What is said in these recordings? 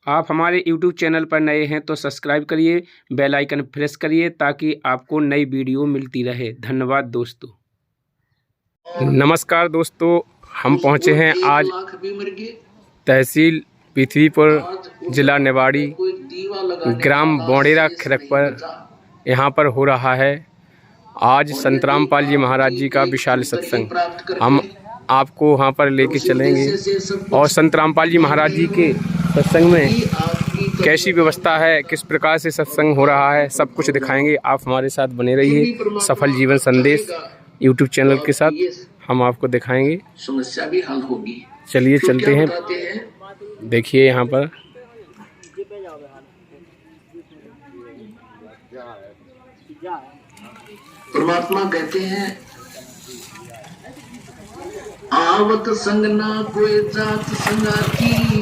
आप हमारे YouTube channel पर नए हैं तो सब्सक्राइब करिए, बेल आइकन प्रेस करिए ताकि आपको नई वीडियो मिलती रहे। धन्यवाद दोस्तों। नमस्कार दोस्तों, हम पहुंचे हैं आज तहसील पृथ्वीपुर, जिला निवाड़ी, ग्राम बौड़ेरा खिरक पर। यहाँ पर हो रहा है आज संत रामपाल जी महाराज जी का विशाल सत्संग। हम आपको वहाँ पर लेके चलेंगे और संत रामपाल जी महाराज जी के सत्संग में कैसी व्यवस्था है, किस प्रकार से सत्संग हो रहा है, सब कुछ दिखाएंगे। आप हमारे साथ बने रहिए। सफल जीवन संदेश YouTube चैनल के साथ हम आपको दिखाएंगे, समस्या भी हल होगी। चलिए चलते हैं। देखिए यहाँ पर परमात्मा कहते हैं, आवत संग ना कोई जात संगाती,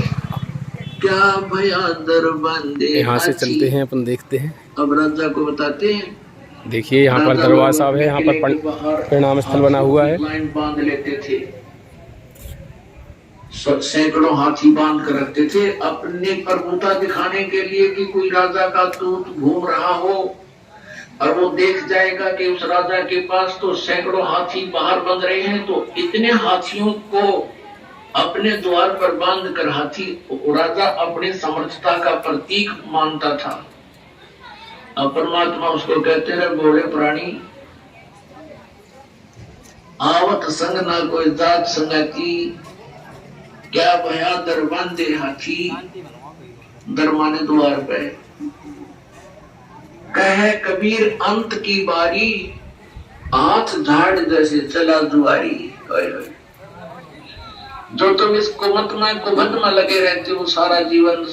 क्या भया दर बंदे। यहाँ से चलते हैं, अपन देखते हैं। अब राजा को बताते हैं। देखिए यहाँ पर दरबार साहब है, यहाँ पर प्रणाम स्थल बना हुआ है। लाइन बांध लेते थे, सैकड़ों हाथी बांध कर रखते थे अपनी प्रभुता दिखाने के लिए कि कोई राजा का दूत घूम रहा हो और वो देख जाएगा कि उस राजा के पास तो सैकड़ों हाथी बाहर बंध रहे हैं, तो इतने हाथियों को अपने द्वार पर बांध कर हाथी राजा अपनी समर्थता का प्रतीक मानता था। अब परमात्मा उसको कहते हैं, घोड़े प्राणी आवत संग ना कोई जात संगति, क्या भया दर बांधे हाथी। दर माने द्वार पे। कहे कबीर अंत की बारी, हाथ झाड़ जैसे चला जुआरी। जो तुम इस कुमत में लगे रहते हो, सारा जीवन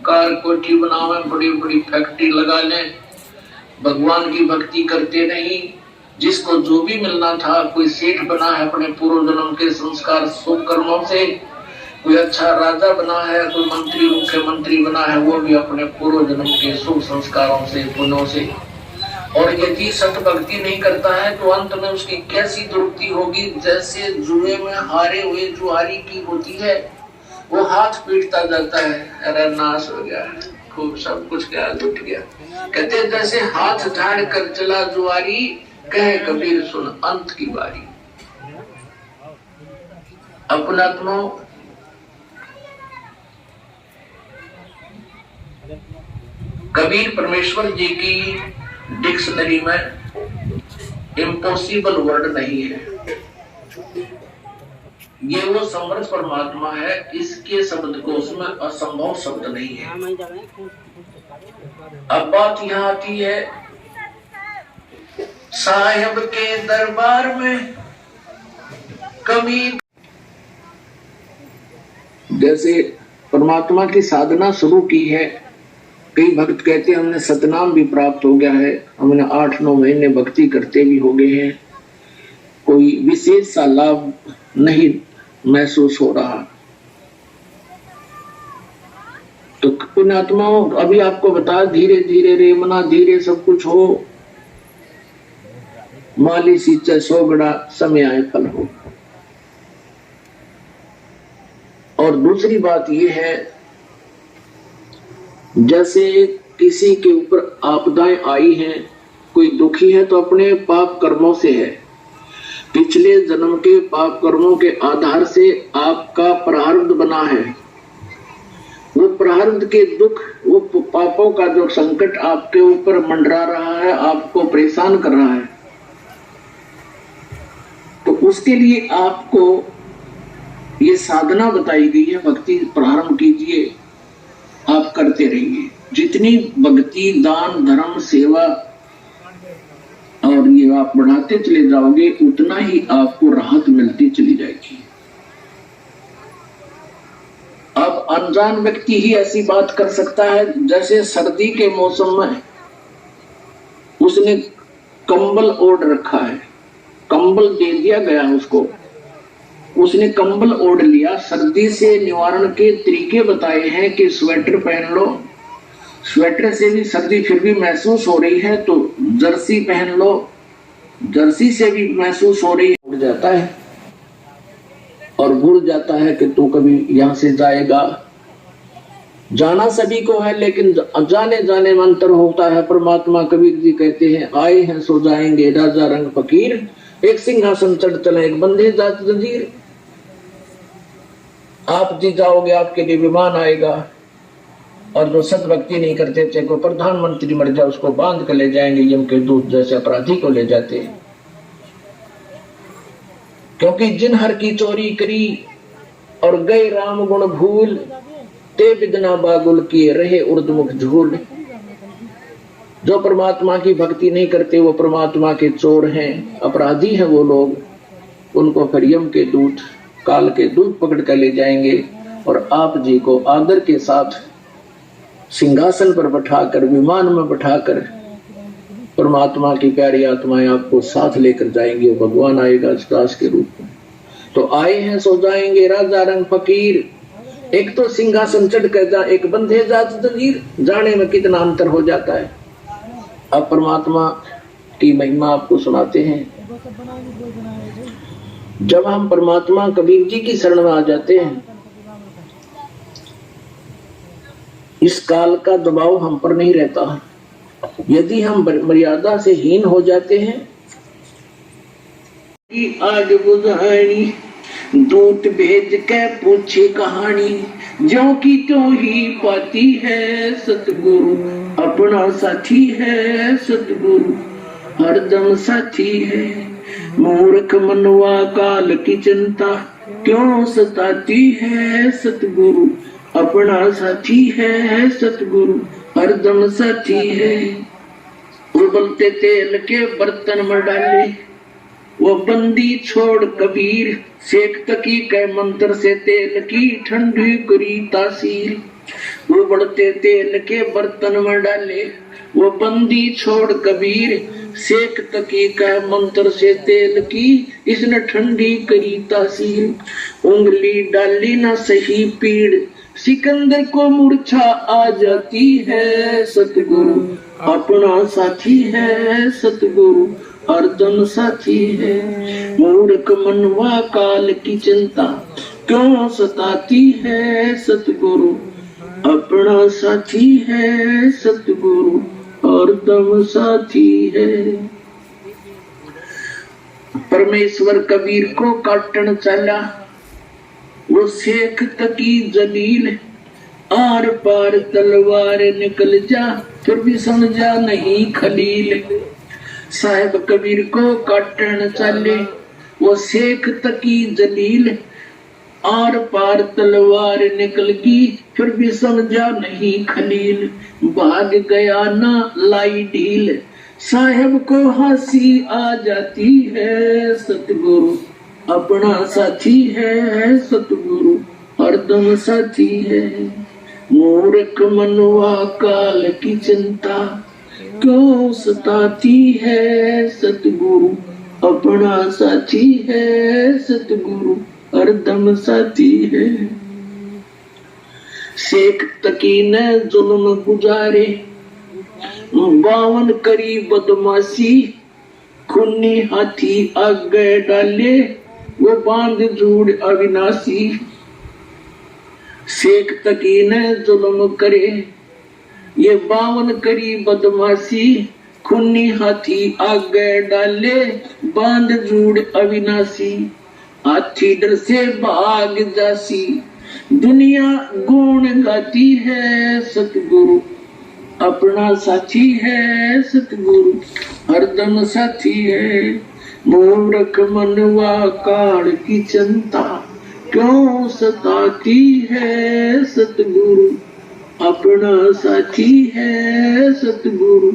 कार कोठी बनावे, बड़ी बड़ी फैक्ट्री लगा ले, भगवान की भक्ति करते नहीं। जिसको जो भी मिलना था, कोई सेठ बना है अपने पूर्व जन्म के संस्कार शुभ कर्मों से, कोई अच्छा राजा बना है, कोई मंत्री मुख्यमंत्री बना है, वो भी अपने पूर्व जन्म के शुभ संस्कारों से, पुण्यों से। और यदि सत भक्ति नहीं करता है तो अंत में उसकी कैसी दुर्गति होगी। जैसे जुए में हारे हुए जुआरी की होती है, वो हाथ पीटता जाता है, अरे नाश हो गया, खूब सब कुछ गया, लुट गया। कहते जैसे हाथ झाड़ कर चला जुआरी, कहे कबीर सुन अंत की बारी। अपनात्मा कबीर परमेश्वर जी की डिक्शनरी में इम्पॉसिबल वर्ड नहीं है। ये वो समर्थ परमात्मा है, इसके शब्द को उसमें असंभव शब्द नहीं है। अब बात यहाँ आती है, साहिब के दरबार में कभी जैसे परमात्मा की साधना शुरू की है, कई भक्त कहते हैं हमने सतनाम भी प्राप्त हो गया है, हमने 8-9 महीने भक्ति करते भी हो गए हैं, कोई विशेष सा लाभ नहीं महसूस हो रहा। तो पुण्यात्माओं, अभी आपको बता, धीरे धीरे रेमना, धीरे सब कुछ हो, माली सींचे सोगड़ा, समय आए फल हो। और दूसरी बात यह है, जैसे किसी के ऊपर आपदाएं आई हैं, कोई दुखी है तो अपने पाप कर्मों से है। पिछले जन्म के पाप कर्मों के आधार से आपका प्रारब्ध बना है। वो प्रारब्ध के दुख, वो पापों का जो संकट आपके ऊपर मंडरा रहा है, आपको परेशान कर रहा है, तो उसके लिए आपको ये साधना बताई गई है। भक्ति प्रारंभ कीजिए, आप करते रहिए। जितनी भक्ति, दान, धर्म, सेवा और ये आप बढ़ाते चले जाओगे, उतना ही आपको राहत मिलती चली जाएगी। अब अनजान व्यक्ति ही ऐसी बात कर सकता है, जैसे सर्दी के मौसम में उसने कंबल ओढ़ रखा है, कंबल दे दिया गया उसको, उसने कंबल ओढ़ लिया। सर्दी से निवारण के तरीके बताए हैं कि स्वेटर पहन लो, स्वेटर से भी सर्दी फिर भी महसूस हो रही है तो जर्सी पहन लो, जर्सी से भी महसूस हो रही है, उड़ जाता है और भूल जाता है कि तू कभी यहाँ से जाएगा। जाना सभी को है, लेकिन जाने जाने में अंतर होता है। परमात्मा कबीर जी कहते हैं, आए हैं सो जाएंगे राजा रंग फकीर, एक सिंहासन चढ़ चले एक बंधे जात जंजीर। आप जी जाओगे, आपके लिए विमान आएगा, और जो सद्भक्ति नहीं करते, चाहे कोई प्रधानमंत्री मर जाए उसको बांध कर ले जाएंगे यम के दूत, जैसे अपराधी को ले जाते हैं। क्योंकि जिन हर की चोरी करी और गए राम गुण भूल, ते बिदना बागुल किए रहे उर्दमुख झूल। जो परमात्मा की भक्ति नहीं करते वो परमात्मा के चोर हैं, अपराधी हैं वो लोग। उनको फिर यम के दूत, काल के दूत पकड़ कर ले जाएंगे और आप जी को आदर के साथ सिंहासन पर बैठाकर, विमान में बैठाकर परमात्मा की प्यारी आत्माएं आपको साथ लेकर जाएंगे। भगवान आएगा दास के रूप में। तो आए हैं सो जाएंगे राजा रंग फकीर, एक तो सिंहासन चढ़ कर जा, एक बंधे जात जंजीर। जाने में कितना अंतर हो जाता है। अब परमात्मा की महिमा आपको सुनाते हैं। जब हम परमात्मा कबीर जी की शरण में आ जाते हैं, इस काल का दबाव हम पर नहीं रहता। यदि हम मर्यादा से हीन हो जाते हैं, आग बुझानी दूत भेज के पूछे कहानी, जो की तो ही पाती है सतगुरु, अपना साथी है सतगुरु, हरदम साथी है। मूर्ख मनवा काल की चिंता, क्यों सताती है सतगुरु, अपना साथी है सतगुरु, हरदम साथी है। उबलते तेल के बर्तन में डाले, वो बंदी छोड़ कबीर, सेक तकी के मंत्र से तेल की ठंडी करी तासीर। उबलते तेल के बर्तन में डाले, वो बंदी छोड़ कबीर, सेक तकी का मंत्र से तेल की इसने ठंडी करी तासीर। उंगली डाली ना सही पीड़, सिकंदर को मूर्छा आ जाती है सतगुरु, अपना साथी है सतगुरु, हरदम साथी है। मूर्ख मनवा काल की चिंता, क्यों सताती है सतगुरु, अपना साथी है सतगुरु, हरदम साथी है। परमेश्वर कबीर को काटन चला, वो शेख तकी जलील, आर पार तलवार निकल जा, फिर भी समझा नहीं खलील। साहिब कबीर को काटन चले, वो शेख तकी जलील, आर पार तलवार निकल गई, फिर भी समझा नहीं खलील। भाग गया ना लाई ढील, साहिब को हंसी आ जाती है सतगुरु, अपना साथी है सतगुरु, हरदम साथी है। मूर्ख मनवा काल की चिंता, क्यों सताती है सतगुरु, अपना साथी है सतगुरु, हरदम साथी है। शेख तकी ने जुल्म गुजारे, 52 करी बदमाशी, खूनी हाथी आगे डाले, वो बांध जोड़ अविनाशी। शेख तकी ने जुल्म करे, ये 52 करी बदमाशी, खूनी हाथी आगे डाले, बांध जोड़ अविनाशी। हाथी डर से भाग जासी, दुनिया गुण गाती है सतगुरु, अपना साथी है सतगुरु, हरदम साथी है। मूर्ख मनवा काल की चिंता, क्यों सताती है सतगुरु, अपना साथी है सतगुरु,